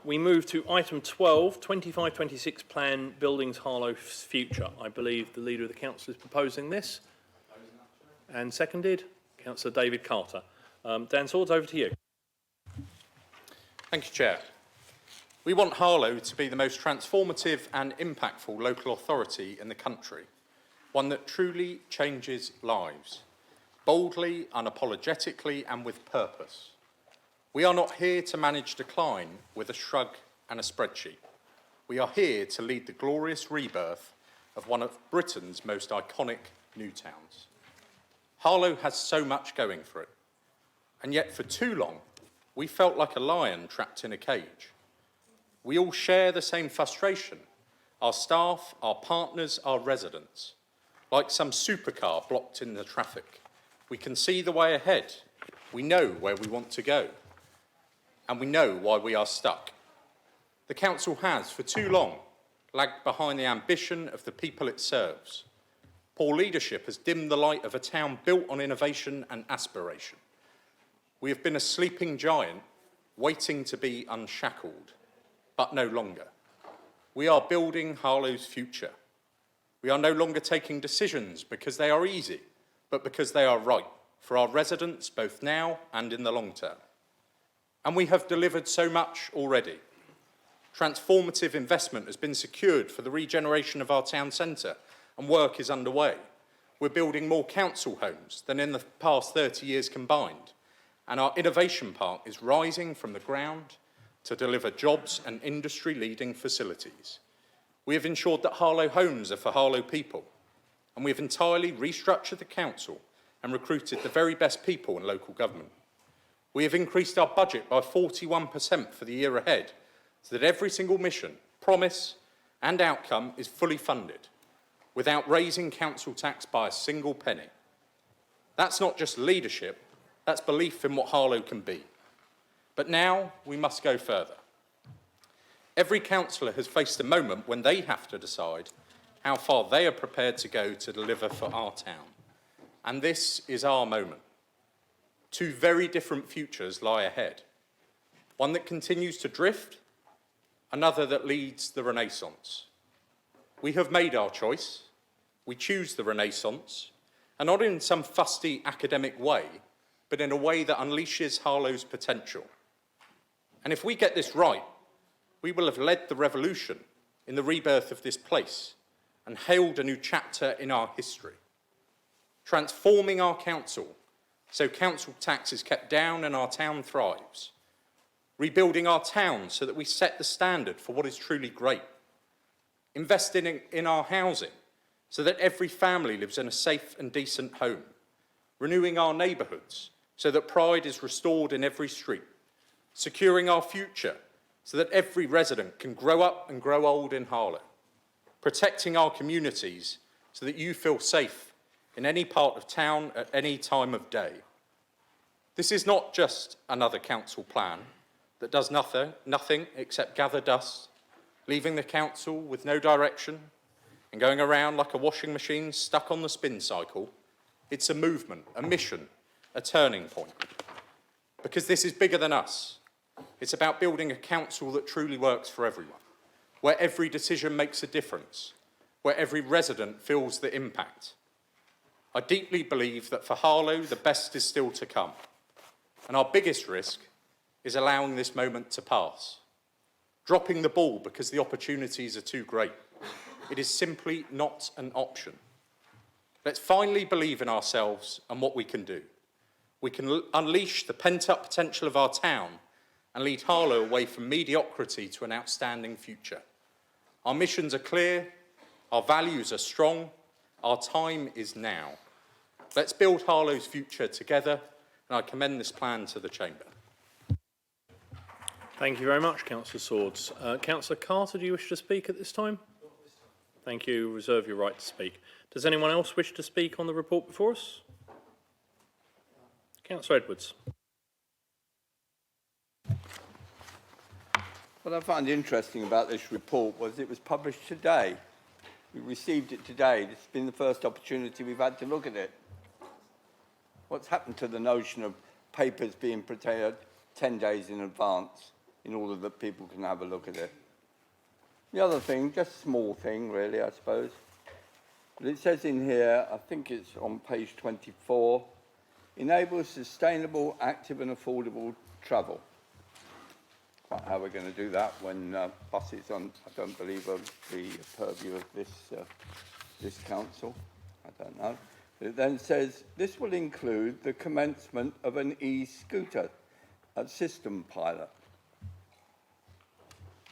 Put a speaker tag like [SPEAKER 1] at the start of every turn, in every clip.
[SPEAKER 1] We move to item 12, 25-26 Plan Buildings Harlow's Future. I believe the Leader of the Council is proposing this. And seconded, Councillor David Carter. Dan Swords, over to you.
[SPEAKER 2] Thank you, Chair. We want Harlow to be the most transformative and impactful local authority in the country, one that truly changes lives, boldly, unapologetically and with purpose. We are not here to manage decline with a shrug and a spreadsheet. We are here to lead the glorious rebirth of one of Britain's most iconic new towns. Harlow has so much going for it, and yet for too long, we felt like a lion trapped in a cage. We all share the same frustration, our staff, our partners, our residents. Like some supercar blocked in the traffic, we can see the way ahead, we know where we want to go, and we know why we are stuck. The Council has, for too long, lagged behind the ambition of the people it serves. Poor leadership has dimmed the light of a town built on innovation and aspiration. We have been a sleeping giant, waiting to be unshackled, but no longer. We are building Harlow's future. We are no longer taking decisions because they are easy, but because they are right for our residents, both now and in the long term. And we have delivered so much already. Transformative investment has been secured for the regeneration of our town centre, and work is underway. We're building more council homes than in the past 30 years combined, and our innovation park is rising from the ground to deliver jobs and industry-leading facilities. We have ensured that Harlow homes are for Harlow people, and we have entirely restructured the council and recruited the very best people in local government. We have increased our budget by 41% for the year ahead, so that every single mission, promise and outcome is fully funded, without raising council tax by a single penny. That's not just leadership, that's belief in what Harlow can be. But now we must go further. Every councillor has faced a moment when they have to decide how far they are prepared to go to deliver for our town. And this is our moment. Two very different futures lie ahead. One that continues to drift, another that leads the Renaissance. We have made our choice. We choose the Renaissance, and not in some fusty academic way, but in a way that unleashes Harlow's potential. And if we get this right, we will have led the revolution in the rebirth of this place and hailed a new chapter in our history. Transforming our council so council tax is kept down and our town thrives. Rebuilding our town so that we set the standard for what is truly great. Investing in our housing so that every family lives in a safe and decent home. Renewing our neighbourhoods so that pride is restored in every street. Securing our future so that every resident can grow up and grow old in Harlow. Protecting our communities so that you feel safe in any part of town at any time of day. This is not just another council plan that does nothing except gather dust, leaving the council with no direction and going around like a washing machine stuck on the spin cycle. It's a movement, a mission, a turning point. Because this is bigger than us. It's about building a council that truly works for everyone, where every decision makes a difference, where every resident feels the impact. I deeply believe that for Harlow, the best is still to come. And our biggest risk is allowing this moment to pass. Dropping the ball because the opportunities are too great. It is simply not an option. Let's finally believe in ourselves and what we can do. We can unleash the pent-up potential of our town and lead Harlow away from mediocrity to an outstanding future. Our missions are clear, our values are strong, our time is now. Let's build Harlow's future together, and I commend this plan to the Chamber.
[SPEAKER 1] Thank you very much, Councillor Swords. Councillor Carter, do you wish to speak at this time? Thank you. Reserve your right to speak. Does anyone else wish to speak on the report before us? Councillor Edwards.
[SPEAKER 3] What I find interesting about this report was it was published today. We received it today. This has been the first opportunity we've had to look at it. What's happened to the notion of papers being prepared 10 days in advance? in order that people can have a look at it. The other thing, just a small thing really, I suppose, but it says in here, I think it's on page 24, enable sustainable, active and affordable travel. Quite how we're going to do that when buses I don't believe are the purview of this council. I don't know. It then says, this will include the commencement of an e-scooter system pilot.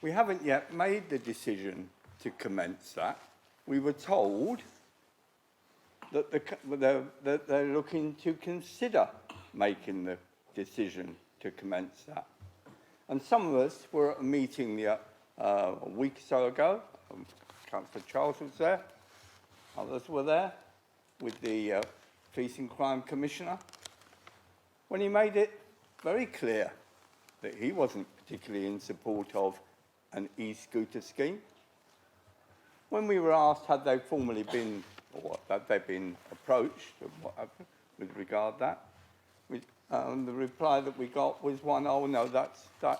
[SPEAKER 3] We haven't yet made the decision to commence that. We were told that they're looking to consider making the decision to commence that. And some of us were at a meeting a week or so ago. Councillor Charles was there. Others were there with the Police and Crime Commissioner, when he made it very clear that he wasn't particularly in support of an e-scooter scheme. When we were asked had they formally been, or had they been approached, or whatever, with regard to that, the reply that we got was one, oh no, that's for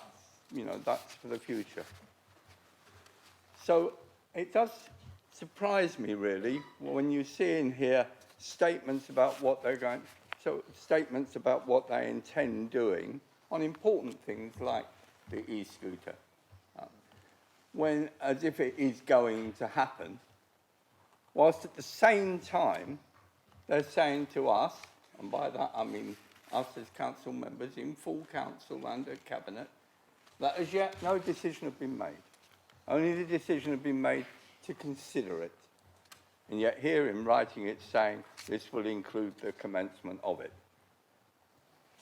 [SPEAKER 3] the future. So it does surprise me really when you see in here statements about what they're going, so statements about what they intend doing on important things like the e-scooter, when as if it is going to happen, whilst at the same time they're saying to us, and by that I mean us as council members in full council and at cabinet, that as yet no decision has been made. Only the decision has been made to consider it. And yet here in writing it's saying this will include the commencement of it.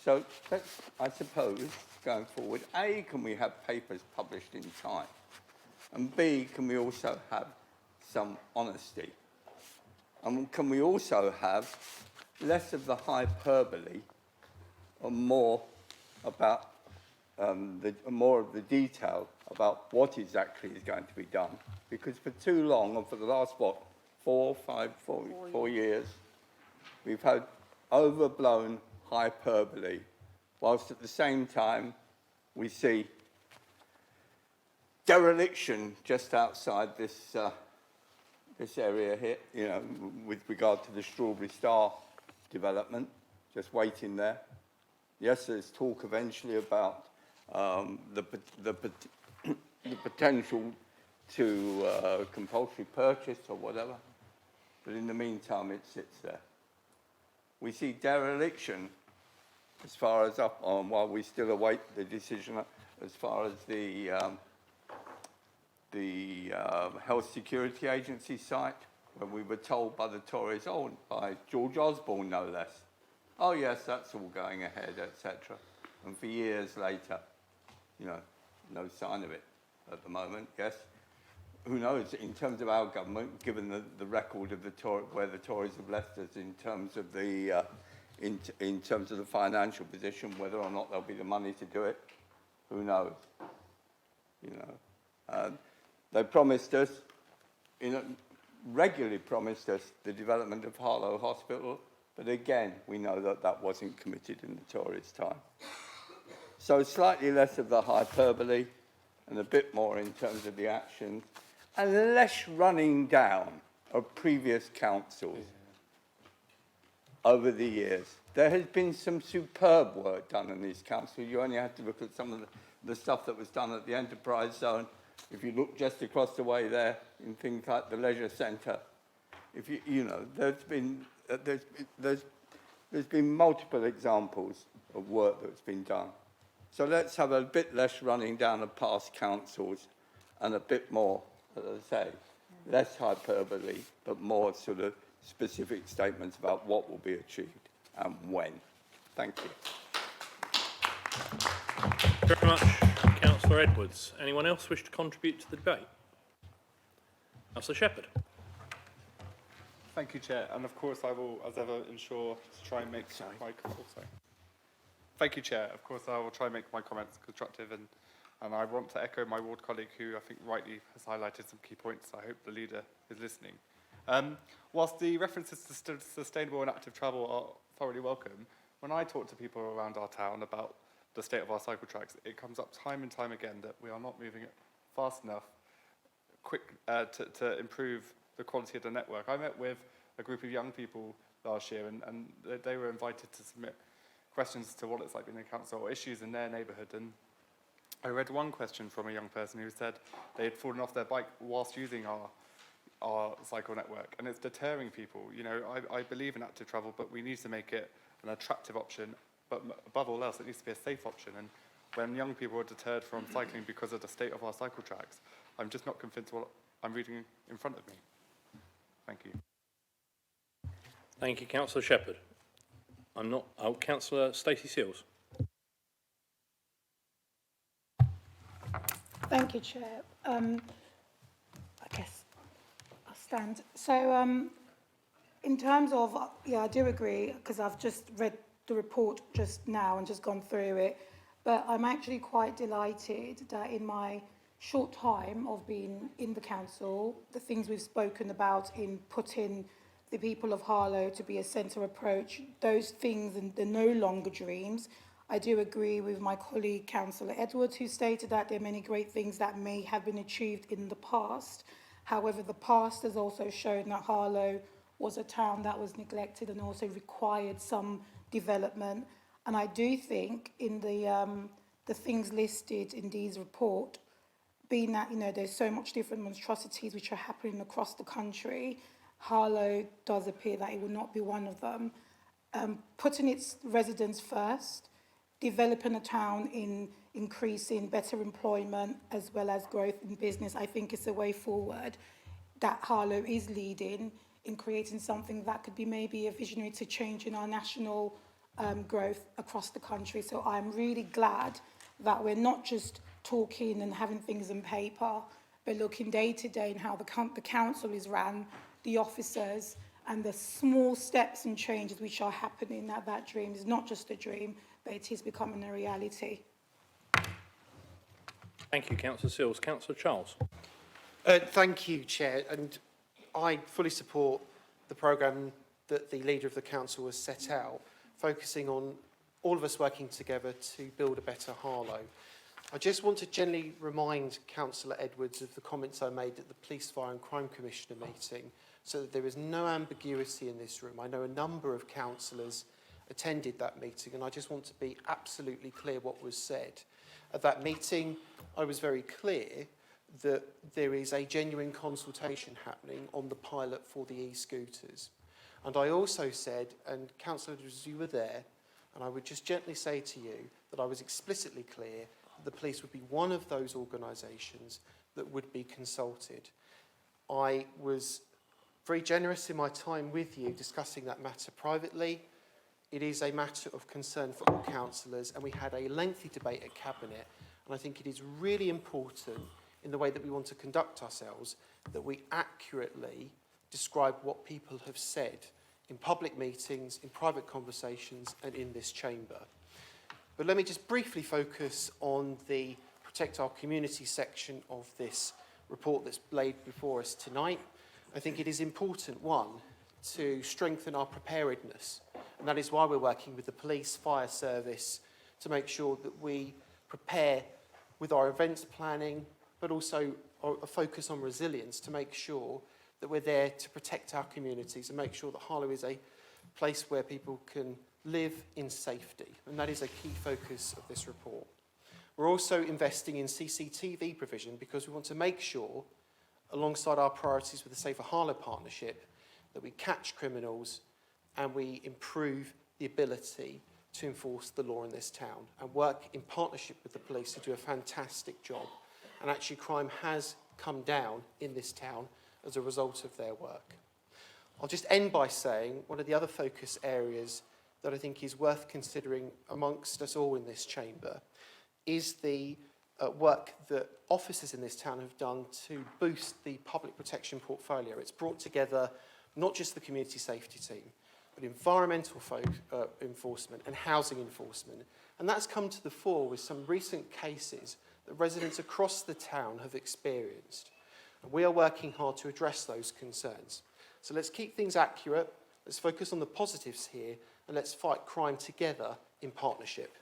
[SPEAKER 3] So let's, I suppose, going forward, A, can we have papers published in time? And B, can we also have some honesty? And can we also have less of the hyperbole and more about more of the detail about what exactly is going to be done? Because for too long, and for the last, 4 years, we've had overblown hyperbole, whilst at the same time we see dereliction just outside this area here, you know, with regard to the Strawberry Star development, just waiting there. Yes, there's talk eventually about the potential to compulsory purchase or whatever, but in the meantime it sits there. We see dereliction as far as up on, while we still await the decision, as far as the Health Security Agency site, when we were told by the Tories, oh, by George Osborne no less, oh yes, that's all going ahead, etc. And for years later, you know, no sign of it at the moment. Yes, who knows, in terms of our government, given the record of where the Tories have left us in terms of the in terms of the financial position, whether or not there'll be the money to do it, who knows? You know, they promised us, regularly promised us the development of Harlow Hospital, but again, we know that that wasn't committed in the Tories' time. So slightly less of the hyperbole and a bit more in terms of the actions, and less running down of previous councils over the years. There has been some superb work done in these councils. You only have to look at some of the stuff that was done at the enterprise zone. If you look just across the way there in things like the leisure centre, if you know, there's been multiple examples of work that's been done. So let's have a bit less running down of past councils and a bit more, as I say, less hyperbole, but more sort of specific statements about what will be achieved and when. Thank you.
[SPEAKER 1] Thank you very much, Councillor Edwards. Anyone else wish to contribute to the debate? Councillor Shepherd.
[SPEAKER 4] Thank you, Chair. And of course, I will, as ever, ensure to try and make my Thank you, Chair. Of course, I will try and make my comments constructive, and I want to echo my ward colleague, who I think rightly has highlighted some key points. I hope the leader is listening. Whilst the references to sustainable and active travel are thoroughly welcome, when I talk to people around our town about the state of our cycle tracks. It comes up time and time again that we are not moving it fast enough, to improve the quality of the network. I met with a group of young people last year, and they were invited to submit questions to what it's like being in council or issues in their neighbourhood. And I read one question from a young person who said they had fallen off their bike whilst using our cycle network, and it's deterring people. You know, I believe in active travel, but we need to make it an attractive option, but above all else, it needs to be a safe option. And when young people are deterred from cycling because of the state of our cycle tracks, I'm just not convinced what I'm reading in front of me. Thank you.
[SPEAKER 1] Thank you, Councillor Shepherd. Councillor Stacey Seals.
[SPEAKER 5] Thank you, Chair. I guess I'll stand. So in terms of, yeah, I do agree, because I've just read the report just now and just gone through it, but I'm actually quite delighted that in my short time of being in the council, the things we've spoken about in putting the people of Harlow to be a centre approach, those things, and they're no longer dreams. I do agree with my colleague, Councillor Edwards, who stated that there are many great things that may have been achieved in the past. However, the past has also shown that Harlow was a town that was neglected and also required some development. And I do think in the things listed in Dee's report, being that, you know, there's so much different monstrosities which are happening across the country, Harlow does appear that it will not be one of them. Putting its residents first, developing a town in increasing better employment as well as growth in business, I think is a way forward that Harlow is leading in creating something that could be maybe a visionary to change in our national growth across the country. So I'm really glad that we're not just talking and having things in paper, but looking day to day in how the council is run, the officers, and the small steps and changes which are happening, that dream is not just a dream, but it is becoming a reality.
[SPEAKER 1] Thank you, Councillor Seals. Councillor Charles.
[SPEAKER 6] Thank you, Chair, and I fully support the programme that the Leader of the Council has set out, focusing on all of us working together to build a better Harlow. I just want to generally remind Councillor Edwards of the comments I made at the Police, Fire and Crime Commissioner meeting, so that there is no ambiguity in this room. I know a number of councillors attended that meeting, and I just want to be absolutely clear what was said. At that meeting, I was very clear that there is a genuine consultation happening on the pilot for the e-scooters. And I also said, and Councillor Edwards, you were there, and I would just gently say to you that I was explicitly clear that the police would be one of those organisations that would be consulted. I was very generous in my time with you discussing that matter privately. It is a matter of concern for all councillors, and we had a lengthy debate at Cabinet, and I think it is really important in the way that we want to conduct ourselves that we accurately describe what people have said in public meetings, in private conversations, and in this chamber. But let me just briefly focus on the Protect Our Community section of this report that's laid before us tonight. I think it is important, one, to strengthen our preparedness, and that is why we're working with the police, fire service, to make sure that we prepare with our events planning, but also a focus on resilience to make sure that we're there to protect our communities and make sure that Harlow is a place where people can live in safety, and that is a key focus of this report. We're also investing in CCTV provision because we want to make sure, alongside our priorities with the Safer Harlow Partnership, that we catch criminals and we improve the ability to enforce the law in this town and work in partnership with the police to do a fantastic job. And actually crime has come down in this town as a result of their work. I'll just end by saying one of the other focus areas that I think is worth considering amongst us all in this chamber is the work that officers in this town have done to boost the public protection portfolio. It's brought together not just the community safety team, but environmental enforcement and housing enforcement. And that's come to the fore with some recent cases that residents across the town have experienced. And we are working hard to address those concerns. So let's keep things accurate, let's focus on the positives here, and let's fight crime together in partnership.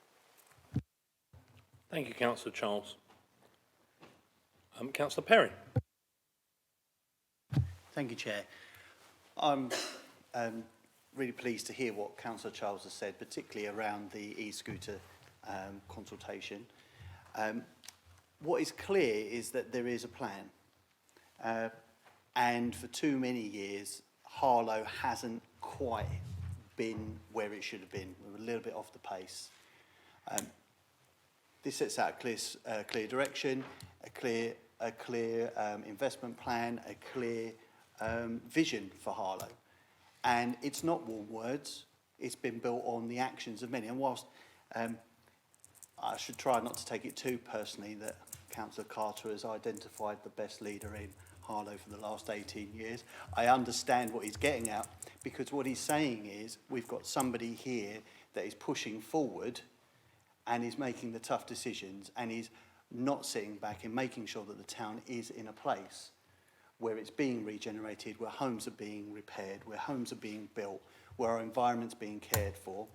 [SPEAKER 1] Thank you, Councillor Charles. Councillor Perrin.
[SPEAKER 7] Thank you, Chair. I'm really pleased to hear what Councillor Charles has said, particularly around the e-scooter consultation. What is clear is that there is a plan. And for too many years, Harlow hasn't quite been where it should have been. We're a little bit off the pace. This sets out a clear direction, a clear investment plan, a clear vision for Harlow. And it's not warm words. It's been built on the actions of many. And whilst I should try not to take it too personally that Councillor Carter has identified the best leader in Harlow for the last 18 years, I understand what he's getting at, because what he's saying is we've got somebody here that is pushing forward and is making the tough decisions and is not sitting back and making sure that the town is in a place where it's being regenerated, where homes are being repaired, where homes are being built, where our environment's being cared for,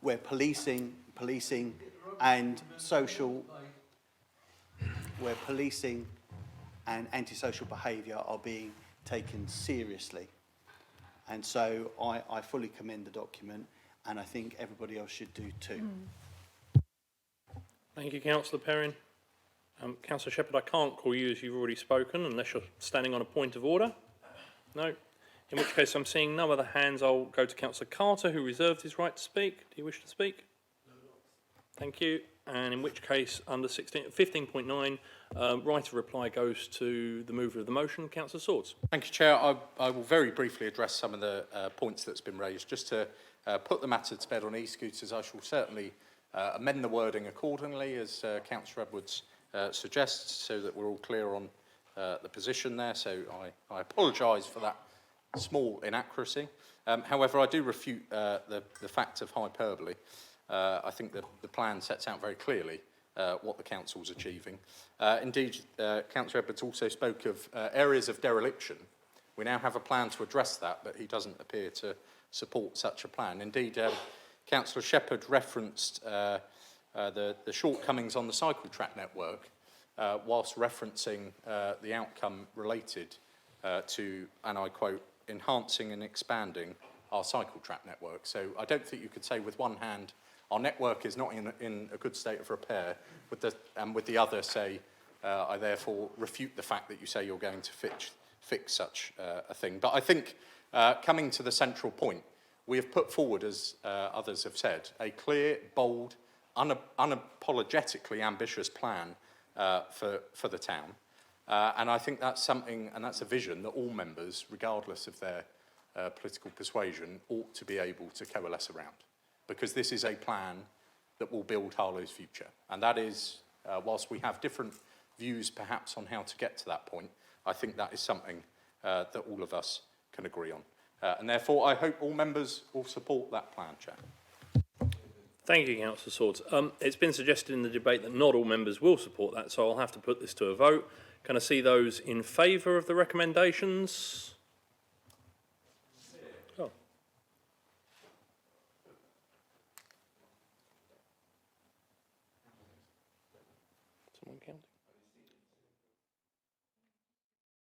[SPEAKER 7] where policing and antisocial behaviour are being taken seriously. And so I fully commend the document, and I think everybody else should do too.
[SPEAKER 1] Thank you, Councillor Perrin. Councillor Shepherd, I can't call you as you've already spoken unless you're standing on a point of order. No. In which case I'm seeing no other hands. I'll go to Councillor Carter, who reserved his right to speak. Do you wish to speak? No. Thank you. And in which case, under 15.9, right of reply goes to the mover of the motion, Councillor Swords.
[SPEAKER 2] Thank you, Chair. I will very briefly address some of the points that's been raised. Just to put the matter to bed on e-scooters, I shall certainly amend the wording accordingly, as Councillor Edwards suggests, so that we're all clear on the position there. So I apologise for that small inaccuracy. However, I do refute the fact of hyperbole. I think that the plan sets out very clearly what the council's achieving. Indeed, Councillor Edwards also spoke of areas of dereliction. We now have a plan to address that, but he doesn't appear to support such a plan. Indeed, Councillor Shepherd referenced the shortcomings on the cycle track network, whilst referencing the outcome related to, and I quote, enhancing and expanding our cycle track network. So I don't think you could say with one hand, our network is not in a good state of repair, and with the other say, I therefore refute the fact that you say you're going to fix such a thing. But I think, coming to the central point, we have put forward, as others have said, a clear, bold, unapologetically ambitious plan for the town. And I think that's something, and that's a vision that all members, regardless of their political persuasion, ought to be able to coalesce around. Because this is a plan that will build Harlow's future. And that is, whilst we have different views perhaps on how to get to that point, I think that is something that all of us can agree on. And therefore, I hope all members will support that plan, Chair.
[SPEAKER 1] Thank you, Councillor Swords. It's been suggested in the debate that not all members will support that, so I'll have to put this to a vote. Can I see those in favour of the recommendations? Oh. Someone counting?